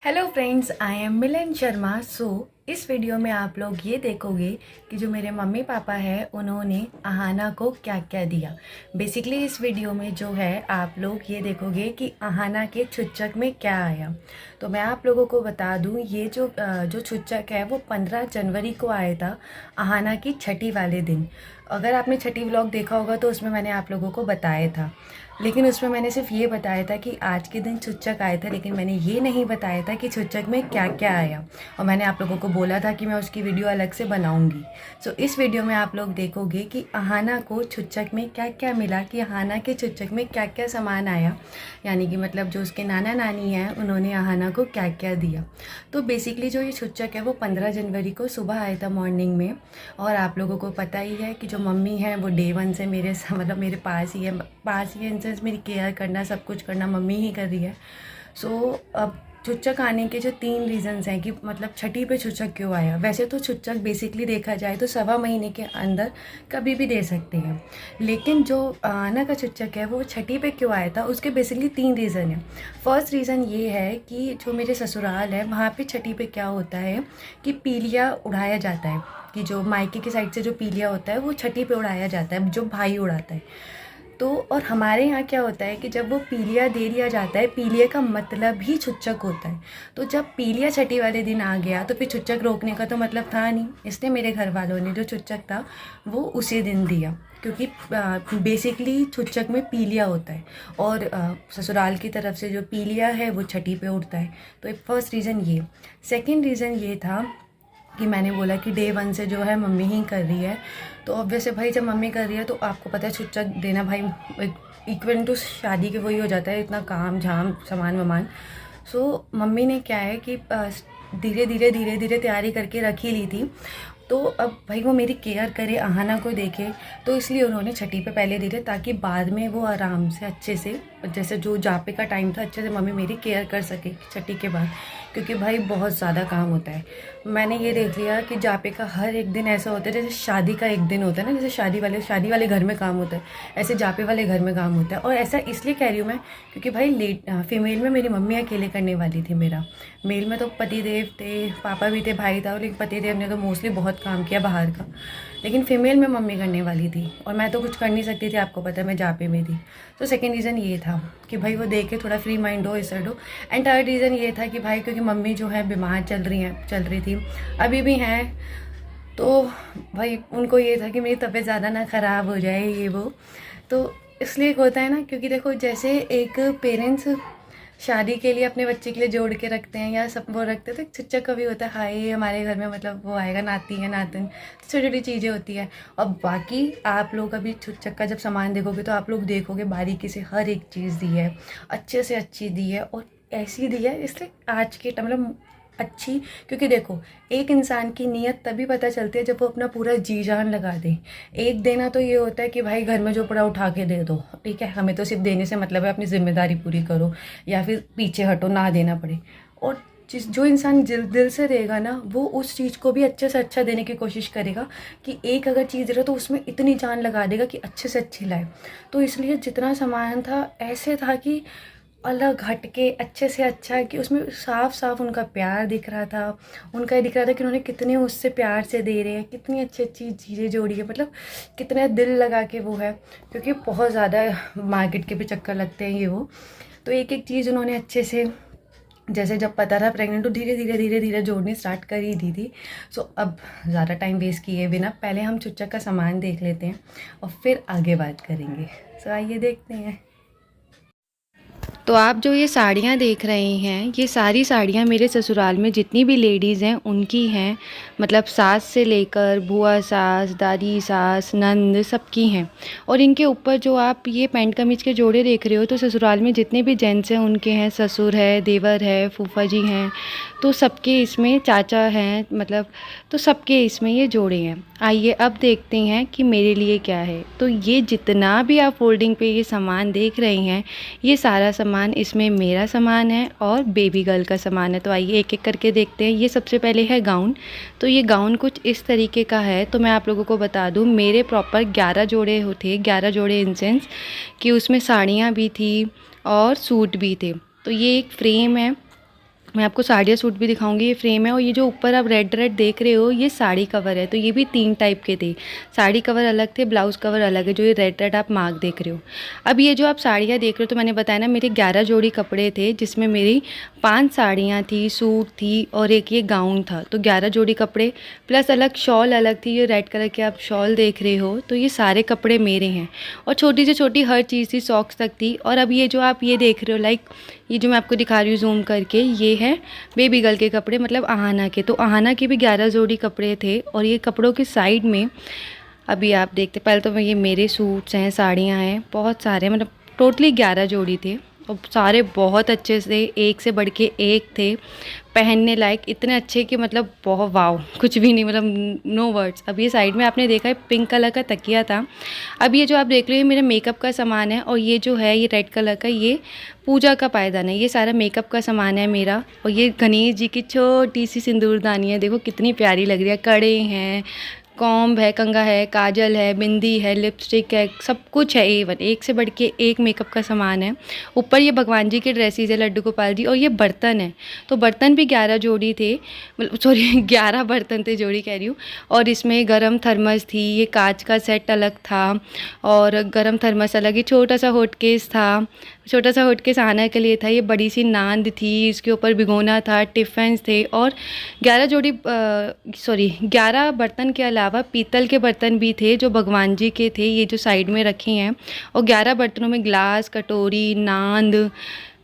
Hello friends, I am मिलन शर्मा। इस video में आप लोग ये देखोगे कि जो मेरे मम्मी पापा हैं उन्होंने अहाना को क्या क्या दिया। बेसिकली इस वीडियो में जो है आप लोग ये देखोगे कि अहाना के छुच्चक में क्या आया। तो मैं आप लोगों को बता दूं, ये जो छुच्चक है वो 15 जनवरी को आया था, अहाना की छठी वाले दिन। अगर आपने छठी व्लॉग देखा होगा तो उसमें मैंने आप लोगों को बताया था, लेकिन उसमें मैंने सिर्फ ये बताया था कि आज के दिन छुच्चक आया था, लेकिन मैंने ये नहीं बताया था कि छुच्चक में क्या क्या आया। और मैंने आप लोगों को बोला था कि मैं उसकी वीडियो अलग से बनाऊंगी। इस वीडियो में आप लोग देखोगे कि अहाना को छुच्चक में क्या क्या मिला, कि अहाना के छुच्चक में क्या क्या सामान आया, यानी कि मतलब जो उसके नाना नानी हैं उन्होंने अहाना को क्या क्या दिया। तो बेसिकली जो ये छुच्चक है वो 15 जनवरी को सुबह आया था मॉर्निंग में। और आप लोगों को पता ही है कि जो मम्मी है वो डे वन से मतलब मेरे पास ही है, इन सेंस मेरी केयर करना, सब कुछ करना मम्मी ही कर रही है। अब छुच्चक आने के जो 3 रीज़न्स हैं कि मतलब छठी पे छुच्चक क्यों आया। वैसे तो छुच्चक बेसिकली देखा जाए तो सवा महीने के अंदर कभी भी दे सकते हैं, लेकिन जो आना का छुच्चक है वो छठी पे क्यों आया था, उसके बेसिकली 3 रीज़न है। फर्स्ट रीज़न ये है कि जो मेरे ससुराल है वहाँ पे छठी पे क्या होता है कि पीलिया उड़ाया जाता है, कि जो मायके की साइड से जो पीलिया होता है वो छठी पे उड़ाया जाता है, जो भाई उड़ाता है। तो और हमारे यहाँ क्या होता है कि जब वो पीलिया दे दिया जाता है, पीलिया का मतलब ही छुच्चक होता है। तो जब पीलिया छठी वाले दिन आ गया तो फिर छुच्चक रोकने का तो मतलब था नहीं, इसलिए मेरे घर वालों ने जो छुच्चक था वो उसी दिन दिया, क्योंकि बेसिकली छुच्चक में पीलिया होता है और ससुराल की तरफ से जो पीलिया है वो छठी पे उड़ता है। तो एक फर्स्ट रीज़न ये। सेकेंड रीज़न ये था कि मैंने बोला कि डे वन से जो है मम्मी ही कर रही है, तो ऑब्वियस है भाई, जब मम्मी कर रही है तो आपको पता है छुच्चक देना भाई इक्वल टू शादी के वही हो जाता है, इतना काम झाम सामान वामान। मम्मी ने क्या है कि धीरे धीरे तैयारी करके रख ही ली थी। तो अब भाई वो मेरी केयर करे, अहाना को देखे, तो इसलिए उन्होंने छठी पे पहले दे दिया, ताकि बाद में वो आराम से अच्छे से, जैसे जो जापे का टाइम था, अच्छे से मम्मी मेरी केयर कर सके छठी के बाद, क्योंकि भाई बहुत ज़्यादा काम होता है। मैंने ये देख लिया कि जापे का हर एक दिन ऐसा होता है जैसे शादी का एक दिन होता है ना, जैसे शादी वाले घर में काम होता है, ऐसे जापे वाले घर में काम होता है। और ऐसा इसलिए कह रही हूँ मैं, क्योंकि भाई फीमेल में मेरी मम्मी अकेले करने वाली थी मेरा। मेल में तो पतिदेव थे, पापा भी थे, भाई था, लेकिन पतिदेव ने तो मोस्टली बहुत काम किया बाहर का, लेकिन फीमेल में मम्मी करने वाली थी और मैं तो कुछ कर नहीं सकती थी, आपको पता है मैं जापे में थी। तो सेकेंड रीज़न ये था कि भाई वो देख के थोड़ा फ्री माइंड हो, इस साइड हो। एंड थर्ड रीज़न ये था कि भाई क्योंकि मम्मी जो है बीमार चल रही थी, अभी भी हैं, तो भाई उनको ये था कि मेरी तबीयत ज़्यादा ना ख़राब हो जाए ये वो। तो इसलिए एक होता है ना, क्योंकि देखो जैसे एक पेरेंट्स शादी के लिए अपने बच्चे के लिए जोड़ के रखते हैं या सब वो रखते हैं, तो एक छुच्चक का भी होता है, हाय हमारे घर में मतलब वो आएगा, नाती है नातन, छोटी छोटी चीज़ें होती है। और बाकी आप लोग अभी छुच्चक का जब सामान देखोगे तो आप लोग देखोगे बारीकी से हर एक चीज़ दी है, अच्छे से अच्छी दी है, और ऐसी दी है इसलिए आज के मतलब अच्छी, क्योंकि देखो एक इंसान की नीयत तभी पता चलती है जब वो अपना पूरा जी जान लगा दे। एक देना तो ये होता है कि भाई घर में जो पड़ा उठा के दे दो, ठीक है, हमें तो सिर्फ देने से मतलब है, अपनी जिम्मेदारी पूरी करो या फिर पीछे हटो, ना देना पड़े। और जो इंसान दिल से देगा ना, वो उस चीज़ को भी अच्छे से अच्छा देने की कोशिश करेगा, कि एक अगर चीज़ दे रहा तो उसमें इतनी जान लगा देगा कि अच्छे से अच्छी लाए। तो इसलिए जितना सामान था ऐसे था कि अलग हट के अच्छे से अच्छा, कि उसमें साफ साफ उनका प्यार दिख रहा था, उनका ये दिख रहा था कि उन्होंने कितने उससे प्यार से दे रहे हैं, कितनी अच्छी अच्छी चीज़ें जोड़ी है, मतलब कितने दिल लगा के वो है, क्योंकि बहुत ज़्यादा मार्केट के भी चक्कर लगते हैं ये वो। तो एक एक चीज़ उन्होंने अच्छे से, जैसे जब पता था प्रेग्नेंट तो धीरे धीरे जोड़नी स्टार्ट कर ही दी थी। अब ज़्यादा टाइम वेस्ट किए बिना पहले हम छुच्चक का सामान देख लेते हैं और फिर आगे बात करेंगे। आइए देखते हैं। तो आप जो ये साड़ियाँ देख रहे हैं, ये सारी साड़ियाँ मेरे ससुराल में जितनी भी लेडीज़ हैं उनकी हैं, मतलब सास से लेकर बुआ सास, दादी सास, नंद, सबकी हैं। और इनके ऊपर जो आप ये पैंट कमीज के जोड़े देख रहे हो, तो ससुराल में जितने भी जेंट्स हैं उनके हैं, ससुर है, देवर है, फूफा जी हैं, तो सबके इसमें, चाचा हैं मतलब, तो सबके इसमें ये जोड़े हैं। आइए अब देखते हैं कि मेरे लिए क्या है। तो ये जितना भी आप फोल्डिंग पे ये सामान देख रहे हैं, ये सारा सामान, इसमें मेरा सामान है और बेबी गर्ल का सामान है। तो आइए एक एक करके देखते हैं। ये सबसे पहले है गाउन। तो ये गाउन कुछ इस तरीके का है। तो मैं आप लोगों को बता दूं, मेरे प्रॉपर 11 जोड़े थे, 11 जोड़े इन सेंस कि उसमें साड़ियाँ भी थी और सूट भी थे। तो ये एक फ्रेम है मैं आपको साड़ी या सूट भी दिखाऊंगी। ये फ्रेम है और ये जो ऊपर आप रेड रेड देख रहे हो ये साड़ी कवर है। तो ये भी 3 टाइप के थे, साड़ी कवर अलग थे, ब्लाउज़ कवर अलग है। जो ये रेड रेड आप मार्क देख रहे हो। अब ये जो आप साड़ियाँ देख रहे हो, तो मैंने बताया ना मेरे 11 जोड़ी कपड़े थे, जिसमें मेरी 5 साड़ियाँ थी, सूट थी और एक ये गाउन था। तो 11 जोड़ी कपड़े प्लस अलग शॉल अलग थी। ये रेड कलर के आप शॉल देख रहे हो, तो ये सारे कपड़े मेरे हैं। और छोटी से छोटी हर चीज़ थी, सॉक्स तक थी। और अब ये जो आप ये देख रहे हो, लाइक ये जो मैं आपको दिखा रही हूँ जूम करके, ये है बेबी गर्ल के कपड़े, मतलब आहाना के। तो आहाना के भी 11 जोड़ी कपड़े थे। और ये कपड़ों के साइड में अभी आप देखते, पहले तो ये मेरे सूट्स हैं, साड़ियाँ हैं, बहुत सारे, मतलब टोटली 11 जोड़ी थे। और सारे बहुत अच्छे से, एक से बढ़ के एक थे, पहनने लायक, इतने अच्छे कि मतलब बहुत वाव, कुछ भी नहीं, मतलब नो वर्ड्स। अब ये साइड में आपने देखा है पिंक कलर का तकिया था। अब ये जो आप देख रहे हो ये मेरा मेकअप का सामान है। और ये जो है ये रेड कलर का, ये पूजा का पायदान है। ये सारा मेकअप का सामान है मेरा। और ये गणेश जी की छोटी सी सिंदूरदानी है, देखो कितनी प्यारी लग रही है। कड़े हैं, कॉम्ब है, कंघा है, काजल है, बिंदी है, लिपस्टिक है, सब कुछ है। A1, एक से बढ़ के एक मेकअप का सामान है। ऊपर ये भगवान जी के ड्रेसेस है, लड्डू गोपाल जी। और ये बर्तन है, तो बर्तन भी 11 जोड़ी थे, मतलब सॉरी 11 बर्तन थे, जोड़ी कह रही हूँ। और इसमें गरम थर्मस थी, ये कांच का सेट अलग था और गरम थर्मस अलग। ये छोटा सा हॉटकेस था, छोटा सा हॉटकेस आना के लिए था। ये बड़ी सी नांद थी, इसके ऊपर भिगोना था, टिफ़िन्स थे। और 11 बर्तन के अलावा पीतल के बर्तन भी थे जो भगवान जी के थे, ये जो साइड में रखे हैं। और 11 बर्तनों में ग्लास, कटोरी, नांद,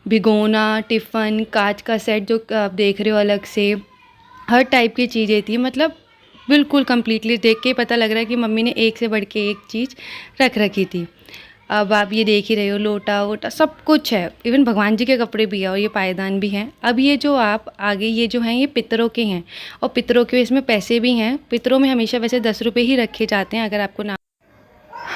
भिगोना, टिफ़िन, कांच का सेट जो आप देख रहे हो अलग से, हर टाइप की चीज़ें थी। मतलब बिल्कुल कंप्लीटली देख के पता लग रहा है कि मम्मी ने एक से बढ़ के एक चीज़ रख रखी थी। अब आप ये देख ही रहे हो, लोटा वोटा सब कुछ है, इवन भगवान जी के कपड़े भी है और ये पायदान भी हैं। अब ये जो आप आगे ये जो हैं ये पितरों के हैं और पितरों के इसमें पैसे भी हैं। पितरों में हमेशा वैसे 10 रुपये ही रखे जाते हैं, अगर आपको ना।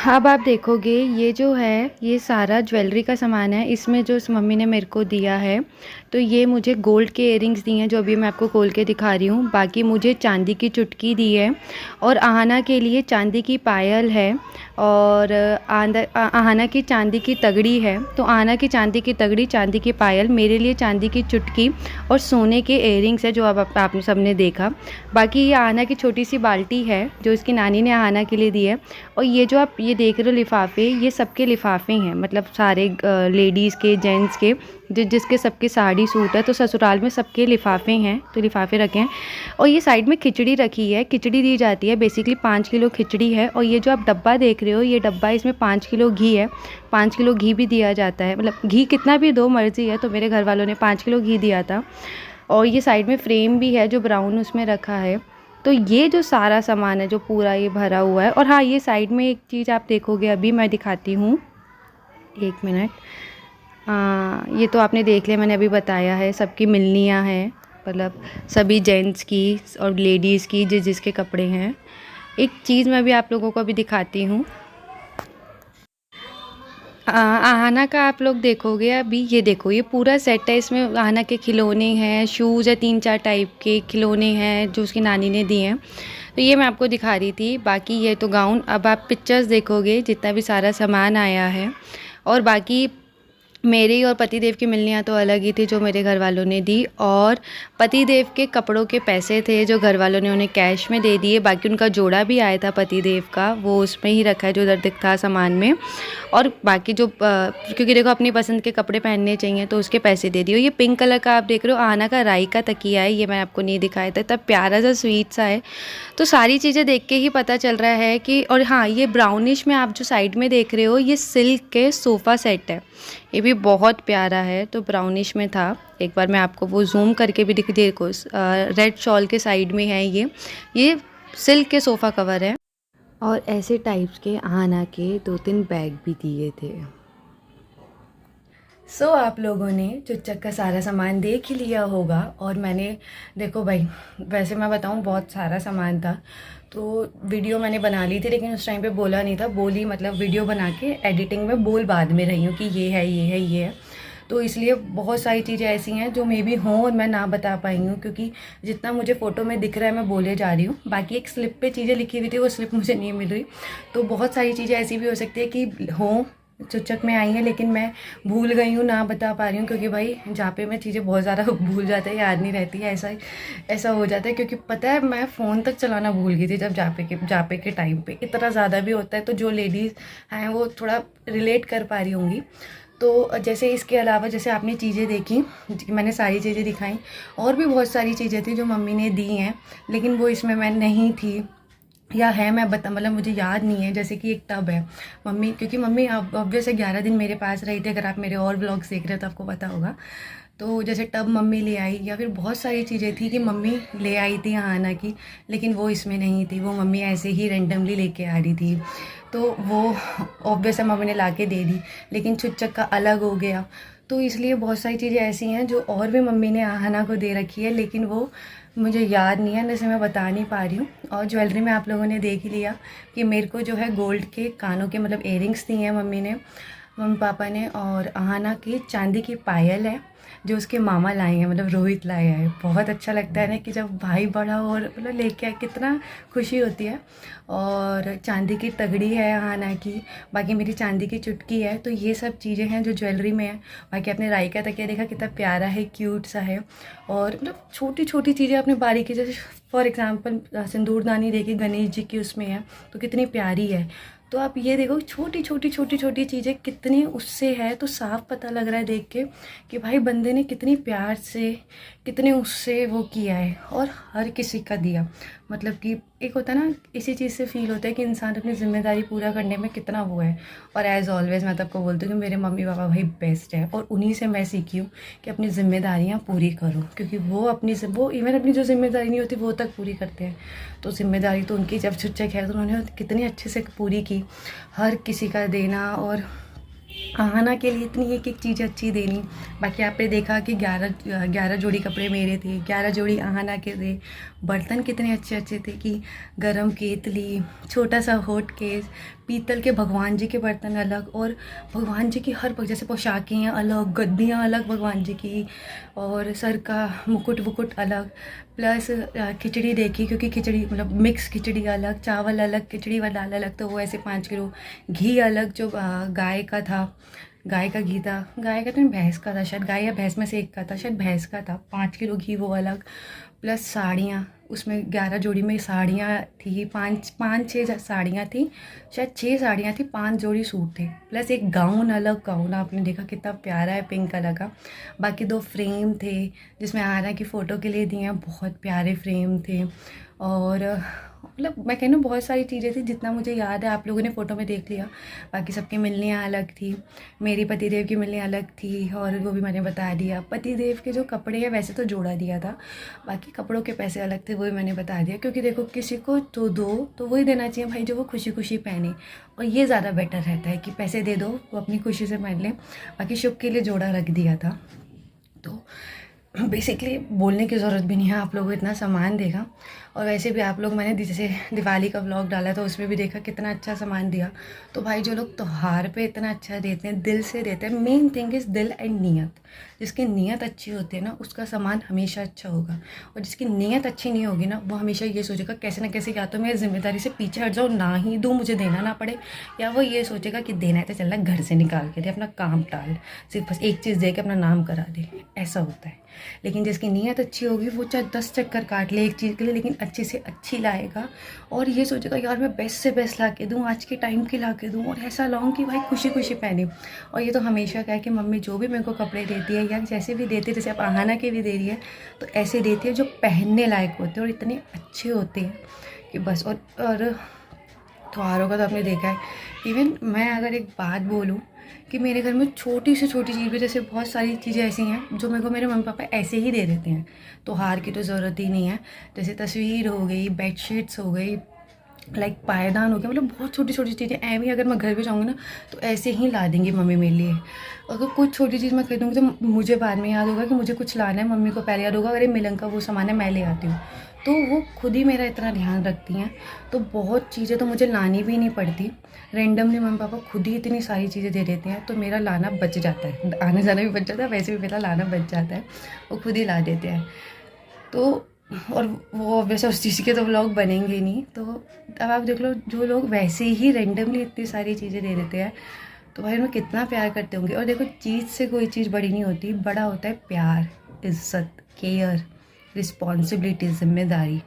अब आप देखोगे ये जो है ये सारा ज्वेलरी का सामान है। इसमें जो इस मम्मी ने मेरे को दिया है, तो ये मुझे गोल्ड के इयरिंग्स दिए हैं जो अभी मैं आपको खोल के दिखा रही हूँ। बाकी मुझे चांदी की चुटकी दी है और आहाना के लिए चांदी की पायल है और आहाना की चांदी की तगड़ी है। तो आहाना की चांदी की तगड़ी, चांदी की पायल, मेरे लिए चांदी की चुटकी और सोने के इयरिंग्स है जो अब आपने सबने देखा। बाकी ये आहाना की छोटी सी बाल्टी है जो इसकी नानी ने आहाना के लिए दी है। और ये जो आप ये देख रहे हो लिफाफे, ये सबके लिफाफे हैं, मतलब सारे लेडीज़ के, जेंट्स के, जिसके सबके साड़ी सूट है। तो ससुराल में सबके लिफाफे हैं, तो लिफाफे रखे हैं। और ये साइड में खिचड़ी रखी है, खिचड़ी दी जाती है, बेसिकली 5 किलो खिचड़ी है। और ये जो आप डब्बा देख रहे हो ये डब्बा, इसमें 5 किलो घी है, 5 किलो घी भी दिया जाता है। मतलब घी कितना भी दो, मर्ज़ी है। तो मेरे घर वालों ने 5 किलो घी दिया था। और ये साइड में फ्रेम भी है जो ब्राउन उसमें रखा है। तो ये जो सारा सामान है जो पूरा ये भरा हुआ है। और हाँ, ये साइड में एक चीज़ आप देखोगे, अभी मैं दिखाती हूँ, 1 मिनट। ये तो आपने देख लिया, मैंने अभी बताया है, सबकी मिलनियाँ हैं, मतलब सभी जेंट्स की और लेडीज़ की जिसके कपड़े हैं। एक चीज़ मैं भी आप लोगों को अभी दिखाती हूँ। आहाना का आप लोग देखोगे, अभी ये देखो, ये पूरा सेट है। इसमें आहाना के खिलौने हैं, शूज़ है, 3-4 टाइप के खिलौने हैं जो उसकी नानी ने दिए हैं। तो ये मैं आपको दिखा रही थी। बाकी ये तो गाउन। अब आप पिक्चर्स देखोगे जितना भी सारा सामान आया है। और बाकी मेरी और पतिदेव की मिलनियाँ तो अलग ही थी जो मेरे घर वालों ने दी। और पतिदेव के कपड़ों के पैसे थे जो घर वालों ने उन्हें कैश में दे दिए। बाकी उनका जोड़ा भी आया था पतिदेव का, वो उसमें ही रखा है जो उधर दिखता सामान में। और बाकी जो क्योंकि देखो अपनी पसंद के कपड़े पहनने चाहिए तो उसके पैसे दे दिए। ये पिंक कलर का आप देख रहे हो आहाना का राई का तकिया है, ये मैं आपको नहीं दिखाया था, इतना प्यारा सा स्वीट सा है। तो सारी चीज़ें देख के ही पता चल रहा है कि। और हाँ, ये ब्राउनिश में आप जो साइड में देख रहे हो ये सिल्क के सोफ़ा सेट है, ये भी बहुत प्यारा है। तो ब्राउनिश में था, एक बार मैं आपको वो जूम करके भी देखो, रेड शॉल के साइड में है ये सिल्क के सोफ़ा कवर है। और ऐसे टाइप्स के आहाना के 2-3 बैग भी दिए थे। आप लोगों ने चुच्चक का सारा सामान देख ही लिया होगा। और मैंने देखो भाई, वैसे मैं बताऊं बहुत सारा सामान था, तो वीडियो मैंने बना ली थी लेकिन उस टाइम पे बोला नहीं था। बोली मतलब वीडियो बना के एडिटिंग में बोल बाद में रही हूँ कि ये है, ये है, ये है। तो इसलिए बहुत सारी चीज़ें ऐसी हैं जो मे बी हों और मैं ना बता पाई हूँ, क्योंकि जितना मुझे फ़ोटो में दिख रहा है मैं बोले जा रही हूँ। बाकी एक स्लिप पे चीज़ें लिखी हुई थी, वो स्लिप मुझे नहीं मिल रही। तो बहुत सारी चीज़ें ऐसी भी हो सकती है कि हों चुचक में आई हैं, लेकिन मैं भूल गई हूँ, ना बता पा रही हूँ, क्योंकि भाई जापे में चीज़ें बहुत ज़्यादा भूल जाते हैं, याद नहीं रहती है, ऐसा हो जाता है। क्योंकि पता है मैं फ़ोन तक चलाना भूल गई थी जब जापे के टाइम पे। इतना ज़्यादा भी होता है, तो जो लेडीज़ हैं वो थोड़ा रिलेट कर पा रही होंगी। तो जैसे इसके अलावा जैसे आपने चीज़ें देखी, मैंने सारी चीज़ें दिखाई, और भी बहुत सारी चीज़ें थी जो मम्मी ने दी हैं, लेकिन वो इसमें मैं नहीं थी या है, मैं बता मतलब मुझे याद नहीं है। जैसे कि एक टब है मम्मी, क्योंकि मम्मी अब ऑब्वियस 11 दिन मेरे पास रही थी, अगर आप मेरे और ब्लॉग्स देख रहे हो तो आपको पता होगा। तो जैसे टब मम्मी ले आई, या फिर बहुत सारी चीज़ें थी कि मम्मी ले आई थी आहाना की, लेकिन वो इसमें नहीं थी, वो मम्मी ऐसे ही रेंडमली लेके आ रही थी। तो वो ऑब्वियस है मम्मी ने ला के दे दी, लेकिन छुच्चक का अलग हो गया। तो इसलिए बहुत सारी चीज़ें ऐसी हैं जो और भी मम्मी ने आहाना को दे रखी है, लेकिन वो मुझे याद नहीं है, जैसे मैं बता नहीं पा रही हूँ। और ज्वेलरी में आप लोगों ने देख ही लिया कि मेरे को जो है गोल्ड के कानों के मतलब इयरिंग्स दी हैं मम्मी पापा ने, और आहाना की चांदी की पायल है जो उसके मामा लाए हैं, मतलब रोहित लाए हैं। बहुत अच्छा लगता है ना कि जब भाई बड़ा और मतलब लेके आए, कितना खुशी होती है। और चांदी की तगड़ी है आहाना की, बाकी मेरी चांदी की चुटकी है। तो ये सब चीज़ें हैं जो ज्वेलरी में है। बाकी आपने राई का तकिया देखा, कितना प्यारा है, क्यूट सा है। और मतलब छोटी छोटी चीज़ें आपने बारीकी, जैसे फॉर एग्जांपल सिंदूरदानी देखी गणेश जी की उसमें है, तो कितनी प्यारी है। तो आप ये देखो छोटी छोटी चीज़ें कितनी उससे है, तो साफ पता लग रहा है देख के कि भाई बंदे ने कितनी प्यार से, कितने उससे वो किया है, और हर किसी का दिया। मतलब कि एक होता है ना, इसी चीज़ से फील होता है कि इंसान अपनी ज़िम्मेदारी पूरा करने में कितना वो है। और एज़ ऑलवेज़ मैं तो आपको बोलती हूँ कि मेरे मम्मी पापा भाई बेस्ट है, और उन्हीं से मैं सीखी हूँ कि अपनी ज़िम्मेदारियाँ पूरी करो, क्योंकि वो इवन अपनी जो ज़िम्मेदारी नहीं होती वो तक पूरी करते हैं। तो ज़िम्मेदारी तो उनकी जब छुच्चक है तो उन्होंने कितनी अच्छे से पूरी की, हर किसी का देना, और आहाना के लिए इतनी एक एक चीज़ अच्छी देनी। बाकी आपने देखा कि 11 जोड़ी कपड़े मेरे थे, 11 जोड़ी आहाना के थे। बर्तन कितने अच्छे अच्छे थे कि गरम केतली, छोटा सा हॉट केस, पीतल के भगवान जी के बर्तन अलग, और भगवान जी की हर जैसे पोशाकें हैं अलग, गद्दियाँ अलग भगवान जी की, और सर का मुकुट वुकुट अलग। प्लस खिचड़ी देखी, क्योंकि खिचड़ी मतलब मिक्स खिचड़ी अलग, चावल अलग, खिचड़ी वाला अलग, तो वो ऐसे 5 किलो घी अलग, जो गाय का था, गाय का घी था, गाय का तो नहीं, भैंस का था शायद, गाय या भैंस में से एक का था, शायद भैंस का था, 5 किलो घी वो अलग। प्लस साड़ियाँ, उसमें 11 जोड़ी में साड़ियाँ थी, पाँच छः साड़ियाँ थी, शायद 6 साड़ियाँ थी, 5 जोड़ी सूट थे, प्लस एक गाउन अलग, गाउन आपने देखा कितना प्यारा है, पिंक कलर का। बाकी 2 फ्रेम थे जिसमें आहाना की फ़ोटो के लिए दिए हैं, बहुत प्यारे फ्रेम थे। और मतलब मैं कहूँ बहुत सारी चीज़ें थी, जितना मुझे याद है आप लोगों ने फ़ोटो में देख लिया। बाकी सबकी मिलनियाँ अलग थी, मेरी पतिदेव की मिलनी अलग थी, और वो भी मैंने बता दिया। पतिदेव के जो कपड़े हैं वैसे तो जोड़ा दिया था, बाकी कपड़ों के पैसे अलग थे, वो भी मैंने बता दिया। क्योंकि देखो किसी को तो दो तो वही देना चाहिए भाई जो वो खुशी खुशी पहने, और ये ज़्यादा बेटर रहता है कि पैसे दे दो वो अपनी खुशी से पहन लें। बाकी शुभ के लिए जोड़ा रख दिया था। तो बेसिकली बोलने की ज़रूरत भी नहीं है, आप लोगों को इतना सामान देगा। और वैसे भी आप लोग, मैंने जैसे दिवाली का व्लॉग डाला था उसमें भी देखा कितना अच्छा सामान दिया। तो भाई जो लोग त्योहार पे इतना अच्छा देते हैं, दिल से देते हैं, मेन थिंग इज़ दिल एंड नीयत। जिसकी नीयत अच्छी होती है ना उसका सामान हमेशा अच्छा होगा, और जिसकी नीयत अच्छी नहीं होगी ना वो हमेशा ये सोचेगा कैसे ना कैसे, या तो मैं जिम्मेदारी से पीछे हट जाऊँ, ना ही दूँ, मुझे देना ना पड़े, या वो ये सोचेगा कि देना है तो चल घर से निकाल के दे, अपना काम टाल, सिर्फ बस एक चीज़ दे के अपना नाम करा दे, ऐसा होता है। लेकिन जिसकी नीयत अच्छी होगी वो चाहे 10 चक्कर काट ले एक चीज़ के लिए, लेकिन अच्छे से अच्छी लाएगा, और ये सोचेगा यार मैं बेस्ट से बेस्ट ला के दूँ, आज के टाइम की ला के दूँ, और ऐसा लाऊँ कि भाई खुशी खुशी पहने। और ये तो हमेशा क्या है कि मम्मी जो भी मेरे को कपड़े देती है या जैसे भी देती है, जैसे आप आहाना के भी दे रही है, तो ऐसे देती है जो पहनने लायक होते हैं और इतने अच्छे होते हैं कि बस। और त्योहारों का तो आपने देखा है। इवन मैं अगर एक बात बोलूँ कि मेरे घर में छोटी से छोटी चीज़ भी, जैसे बहुत सारी चीज़ें ऐसी हैं जो मेरे को मेरे मम्मी पापा ऐसे ही दे देते हैं, त्योहार की तो ज़रूरत ही नहीं है। जैसे तस्वीर हो गई, बेडशीट्स हो गई, लाइक पायदान हो गया, मतलब बहुत छोटी छोटी चीज़ें ऐਵੇਂ ही अगर मैं घर भी जाऊँगी ना तो ऐसे ही ला देंगी मम्मी मेरे लिए। अगर कुछ छोटी चीज़ मैं खरीदूँगी तो मुझे बाद में याद होगा कि मुझे कुछ लाना है, मम्मी को पहले याद होगा अरे मिलन का वो सामान है मैं ले आती हूँ। तो वो खुद ही मेरा इतना ध्यान रखती हैं, तो बहुत चीज़ें तो मुझे लानी भी नहीं पड़ती। रैंडमली मम्मी पापा खुद ही इतनी सारी चीज़ें दे देते हैं, तो मेरा लाना बच जाता है, आने जाना भी बच जाता है, वैसे भी मेरा लाना बच जाता है, वो खुद ही ला देते हैं। तो और वो वैसे उस चीज़ के तो व्लॉग बनेंगे नहीं। तो अब आप देख लो जो लोग वैसे ही रैंडमली इतनी सारी चीज़ें दे देते हैं, तो भाई उन्हें कितना प्यार करते होंगे। और देखो चीज़ से कोई चीज़ बड़ी नहीं होती, बड़ा होता है प्यार, इज़्ज़त, केयर, रिस्पॉन्सिबिलिटी, ज़िम्मेदारी।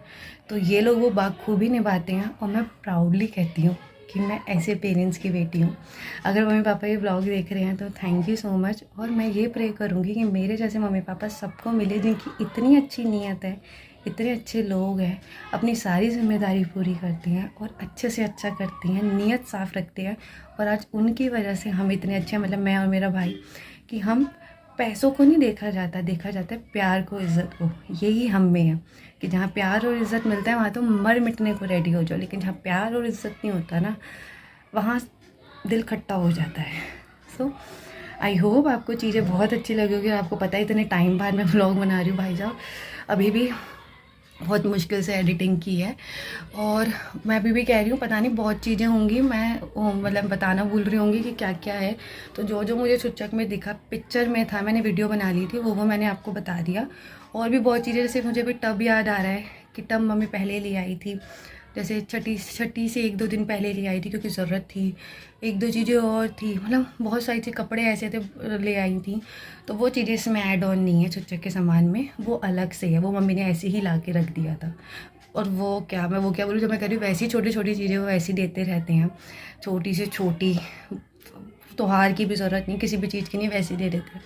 तो ये लोग वो बाखूबी निभाते हैं और मैं प्राउडली कहती हूँ कि मैं ऐसे पेरेंट्स की बेटी हूँ। अगर मम्मी पापा ये ब्लॉग देख रहे हैं तो थैंक यू सो मच। और मैं ये प्रे करूँगी कि मेरे जैसे मम्मी पापा सबको मिले, जिनकी इतनी अच्छी नीयत है, इतने अच्छे लोग हैं, अपनी सारी जिम्मेदारी पूरी करती हैं और अच्छे से अच्छा करती हैं, नीयत साफ़ रखते हैं। और आज उनकी वजह से हम इतने अच्छे, मतलब मैं और मेरा भाई, कि हम पैसों को नहीं देखा जाता है प्यार को, इज़्ज़त को। यही हम में है कि जहाँ प्यार और इज़्ज़त मिलता है वहाँ तो मर मिटने को रेडी हो जाओ, लेकिन जहाँ प्यार और इज़्ज़त नहीं होता ना, वहाँ दिल खट्टा हो जाता है। सो आई होप आपको चीज़ें बहुत अच्छी लगी होगी। आपको पता है इतने टाइम बाद मैं व्लॉग बना रही हूँ भाई साहब, अभी भी बहुत मुश्किल से एडिटिंग की है। और मैं अभी भी कह रही हूँ पता नहीं बहुत चीज़ें होंगी, मैं मतलब बताना भूल रही होंगी कि क्या क्या है। तो जो जो मुझे चुच्चक में दिखा, पिक्चर में था, मैंने वीडियो बना ली थी, वो मैंने आपको बता दिया। और भी बहुत चीज़ें, जैसे मुझे भी टब याद आ रहा है कि टब मम्मी पहले ले आई थी, जैसे छठी से 1-2 दिन पहले ले आई थी क्योंकि ज़रूरत थी। 1-2 चीज़ें और थी, मतलब बहुत सारी चीज़, कपड़े ऐसे थे ले आई थी। तो वो चीज़ें इसमें ऐड ऑन नहीं है चुच्चक के सामान में, वो अलग से है, वो मम्मी ने ऐसे ही ला के रख दिया था। और वो क्या बोलूँ, जब मैं कह रही हूँ वैसी छोटी छोटी चीज़ें वो ऐसी देते रहते हैं, छोटी से छोटी, त्योहार की भी ज़रूरत नहीं, किसी भी चीज़ की नहीं, वैसी दे देते हैं।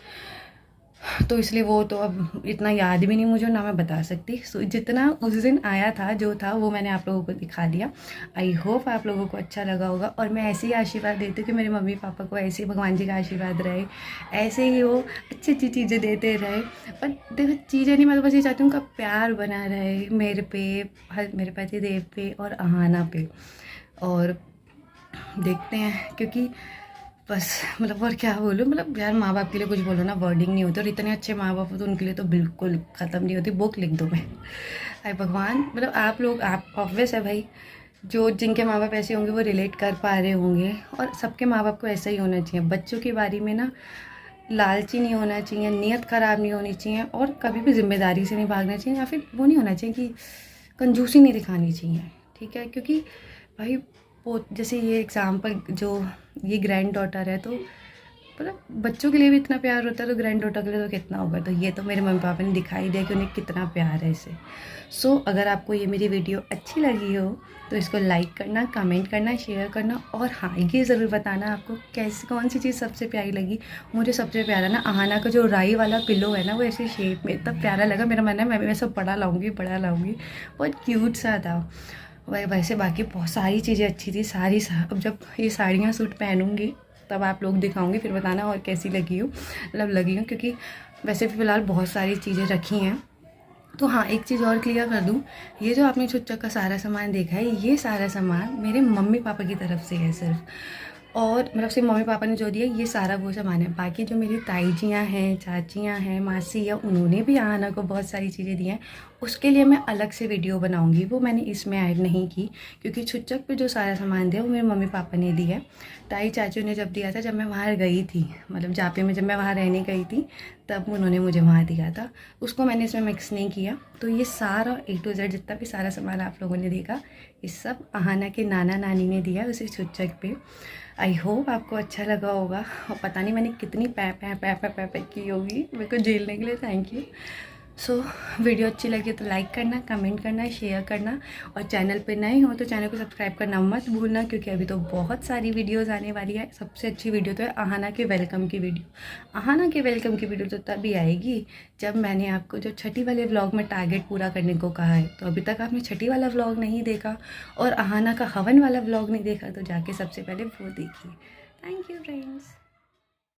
तो इसलिए वो तो अब इतना याद भी नहीं मुझे, ना मैं बता सकती। सो जितना उस दिन आया था, जो था वो मैंने आप लोगों को दिखा दिया। आई होप आप लोगों को अच्छा लगा होगा। और मैं ऐसे ही आशीर्वाद देती हूँ कि मेरे मम्मी पापा को ऐसे ही भगवान जी का आशीर्वाद रहे, ऐसे ही वो अच्छी अच्छी चीज़ें देते रहे। पर देखो चीज़ें नहीं, मैं तो बस ये चाहती हूँ उनका प्यार बना रहे मेरे पे, मेरे पति देव पे और अहाना पे। और देखते हैं, क्योंकि बस मतलब और क्या बोलूँ, मतलब यार माँ बाप के लिए कुछ बोलो ना, वर्डिंग नहीं होती। और इतने अच्छे माँ बाप हो तो उनके लिए तो बिल्कुल ख़त्म नहीं होती, बुक लिख दो मैं। अरे भगवान, मतलब आप लोग, आप ऑब्वियस है भाई, जो जिनके माँ बाप ऐसे होंगे वो रिलेट कर पा रहे होंगे। और सबके माँ बाप को ऐसा ही होना चाहिए, बच्चों की बारी में ना लालची नहीं होना चाहिए, नीयत ख़राब नहीं होनी चाहिए, और कभी भी जिम्मेदारी से नहीं भागना चाहिए, या फिर वो नहीं होना चाहिए कि कंजूसी नहीं दिखानी चाहिए, ठीक है। क्योंकि भाई वो जैसे ये एग्ज़ाम्पल, जो ये ग्रैंड डॉटर है, तो मतलब बच्चों के लिए भी इतना प्यार होता है, तो ग्रैंड डॉटर के लिए तो कितना होगा। तो ये तो मेरे मम्मी पापा ने दिखाई दिया कि उन्हें कितना प्यार है इसे। सो अगर आपको ये मेरी वीडियो अच्छी लगी हो तो इसको लाइक करना, कमेंट करना, शेयर करना। और हाँ, ये ज़रूर बताना आपको कैसी, कौन सी चीज़ सबसे प्यारी लगी। मुझे सबसे प्यारा ना अहाना का जो राई वाला पिलो है ना, वो ऐसे शेप में इतना प्यारा लगा। मेरा मन है मैं भी सब बड़ा लाऊंगी, बहुत क्यूट सा था। वैसे बाकी बहुत सारी चीज़ें अच्छी थी, अब जब ये साड़ियाँ सूट पहनूंगी तब आप लोग दिखाऊंगी, फिर बताना और कैसी लगी हो, मतलब लगी हो। क्योंकि वैसे भी फ़िलहाल बहुत सारी चीज़ें रखी हैं। तो हाँ, एक चीज़ और क्लियर कर दूँ, ये जो आपने चुच्चक का सारा सामान देखा है, ये सारा सामान मेरे मम्मी पापा की तरफ से है सिर्फ। और मतलब सिर्फ मम्मी पापा ने जो दिया ये सारा वो सामान है। बाकी जो मेरी ताई जियाँ हैं, चाचियाँ हैं, मासी है, उन्होंने भी आना को बहुत सारी चीज़ें दी हैं। उसके लिए मैं अलग से वीडियो बनाऊंगी, वो मैंने इसमें ऐड नहीं की, क्योंकि चुच्चक पे जो सारा सामान दिया वो मेरे मम्मी पापा ने दिया। ताई चाचू ने जब दिया था, जब मैं वहाँ गई थी, मतलब जापे में जब मैं वहाँ रहने गई थी, तब उन्होंने मुझे वहाँ दिया था, उसको मैंने इसमें मिक्स नहीं किया। तो ये सारा A to Z जितना भी सारा सामान आप लोगों ने देखा, ये सब अहाना के नाना नानी ने दिया उसे चुच्चक पे। आई होप आपको अच्छा लगा होगा। और पता नहीं मैंने कितनी पै की होगी मेरे को झेलने के लिए। Thank you. सो वीडियो अच्छी लगी तो लाइक करना, कमेंट करना, शेयर करना। और चैनल पे नए हो तो चैनल को सब्सक्राइब करना मत भूलना, क्योंकि अभी तो बहुत सारी वीडियोस आने वाली है। सबसे अच्छी वीडियो तो है अहाना के वेलकम की वीडियो। अहाना के वेलकम की वीडियो तो तभी आएगी जब मैंने आपको जो छठी वाले व्लॉग में टारगेट पूरा करने को कहा है। तो अभी तक आपने छठी वाला व्लॉग नहीं देखा और अहाना का हवन वाला व्लॉग नहीं देखा, तो जाके सबसे पहले वो देखिए। Thank you friends.